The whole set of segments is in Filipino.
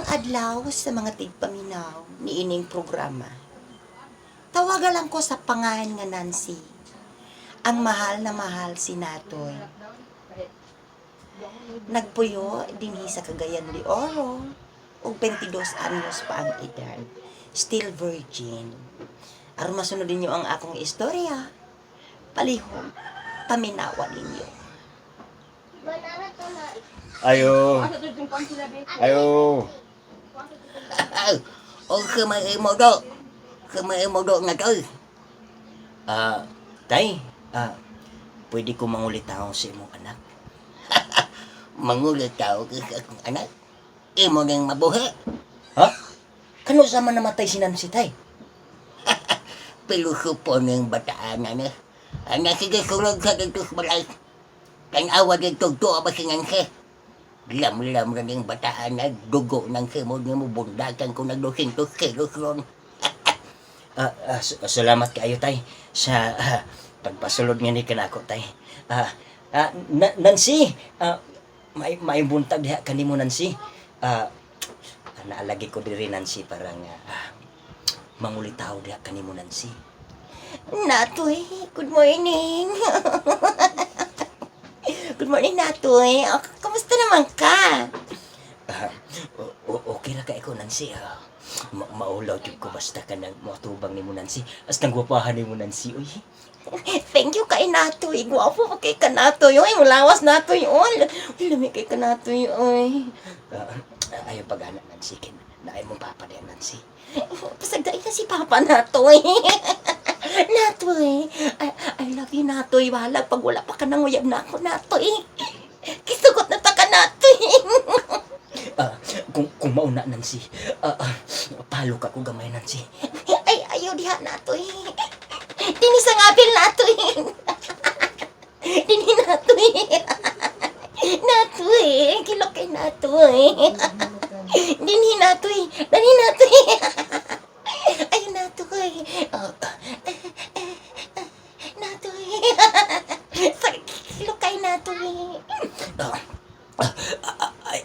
Maayong adlaw sa mga tigpaminaw ni ining programa. Tawaga lang ko sa pangalan nga Nancy. Ang mahal na mahal si Natoy. Nagpuyo dinhi sa Cagayan de Oro ug 22 anyos pa ang edad. Still virgin. Aron masunod ninyo ang akong istorya, palihog, paminawa ninyo. Ayo. Ayo. O kamay mo do nga toy. Tay, pwede ko mangulit ako sa imong anak. Mangulit tao ka akong anak. Imo nang mabuhi. Ha? Kano sa man namatay si Nancy, tay? Peluso po ng bataan na. Ang nasigasulog sa gantos balay. Kang awa ng tugto ba sinang he. Lam-lam na ng bataan na dugo ng himod nga mo bundakan kung nag-200 kilos ron. Salamat kayo, tay, sa pagpasulod nga ni kanako, tay. Nancy, may buntag diha kanimo, Nancy. Naalagi ko diri, Nancy, parang mangulitaw diha kanimo, Nancy. Natoy, good morning. Good morning, Natoy. Kamusta naman ka? Okay ra kay ko, Nancy. Maulaw jud ko basta ka nang matubang ni mo, Nancy. As nang gwapahan ni mo, Nancy. Uy. Thank you kay Natoy. Gwapo pa kay ka Natoy. Uy, mulawas Natoy. Uy, lami kay ka Natoy. Uy. Ayaw pag-anak, Nancy. Naay mong papa na yan, Nancy. Pasagdain na si Papa Natoy. Natoy, I love you, Natoy. Walag pag wala pa ka nang uyab na ako, Natoy. Kisugot na ta ka, Natoy. Kung mauna, Nancy, palo ka kung gamay, Nancy. Ay, ayaw diha, Natoy. Dini sa ngapil, Natoy. Dini, Natoy. Natoy, kilok kay Natoy. Dini, Natoy. Dani, Natoy. Ay, Natoy. Natoy. Kilok kay Natoy.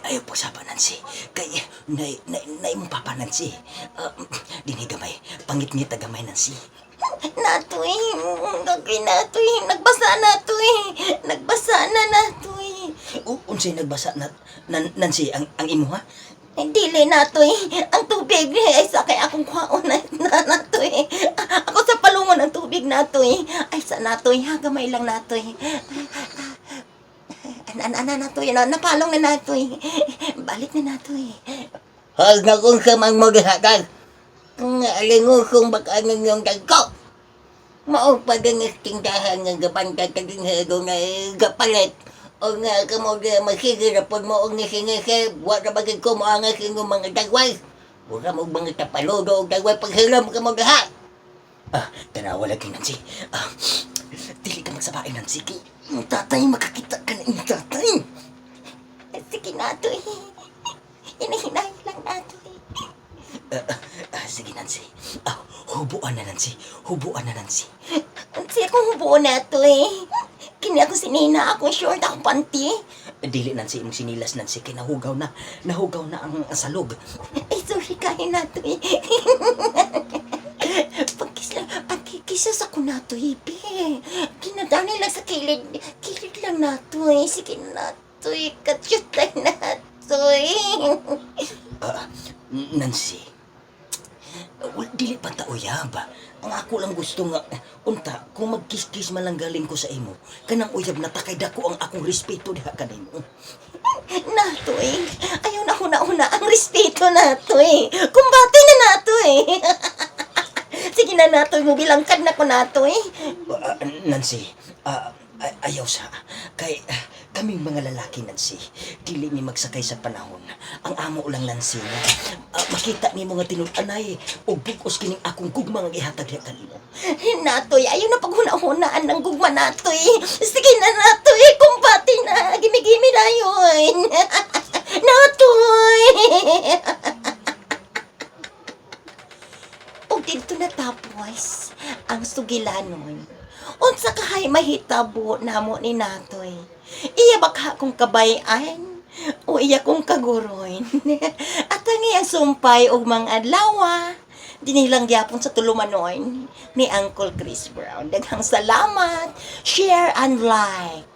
Ayaw po sa Nancy. Kay, naay mong papa, Nancy. Dinigamay, pangit-ngit na gamay, Nancy. Natoy, okay, Natoy. Nagbasa, Natoy. Nagbasa na, Natoy. Unsay nagbasa na, Nancy, ang imo, ha? Dili, Natoy. Ang tubig ay sa kay akong kwaon na, Natoy. Ako sa palungon ang tubig, Natoy. Ay, sa Natoy, ha? Gamay lang, Natoy. Natoy, napalong na, Natoy. Balik na, Natoy. Hal na kung sa mang maghagal. Kung alingo kung baka yung dagko. Mao pa din tindahan ng gabantay kaging hedo na gapalit. O nga kamo di masigirapon mo ang nisingisi. Wala bagay ko mo ang aking mga dagway. Wala mo mga tapaludo o dagway paghilam ka mo lahat. Tanawa lagi, Nancy. Dili ka magsabain, Nancy. Yung tatay, makakita ka na yung tatay. Sige, Natoy. Hinahinay lang, Natoy. Sige, Nancy. Hubuan na, Nancy. Hubuan na, Nancy. Siya kong hubo, Natoy. Kini ako sinina, akong short, akong panty. Dili, Nancy, imong sinilas, Nancy. Kaya nahugaw na. Nahugaw na ang salog. Ay, sorry kayo, Natoy. Pagkikisas ako, Natoy, be. Kinadani lang sa kilid. Kilid lang, Natoy. Sige, Natoy. Katsut lang, Natoy. Nancy. Dili pa ta uyab. Ang ako lang gusto nga, unta, kung magkis-kis man lang galing ko sa imo, kanang uyab na takay dako ang akong respeto diha kanimo. Natoy, ayaw na huna-huna ang respeto, Natoy. Kumbate na, Natoy. Sige na, Natoy, mubilangkad na ko, Natoy. Nancy, ayaw sa, kay kaming mga lalaki, Nancy, dili ni magsakay sa panahon. Ang amo lang, Nancy, makita ni mga tinud-anay o bugos kining akong gugma nga ihatag niya kanimo. Natoy, ayaw na paghuna-hunaan ng gugma, Natoy. Sige na, Natoy, kumbate na. Gimi-gimi na yun. Natoy. O dito natapos ang sugilanon. Unsa kahay mahitabo namo ni Natoy. Iya baka kung kabayan. mao iya kong kaguroy. At ang iya sumpay og mga adlaw. Dinilang gyapon sa tulumanoy ni Uncle Chris Brown. Daghang salamat. Share and like.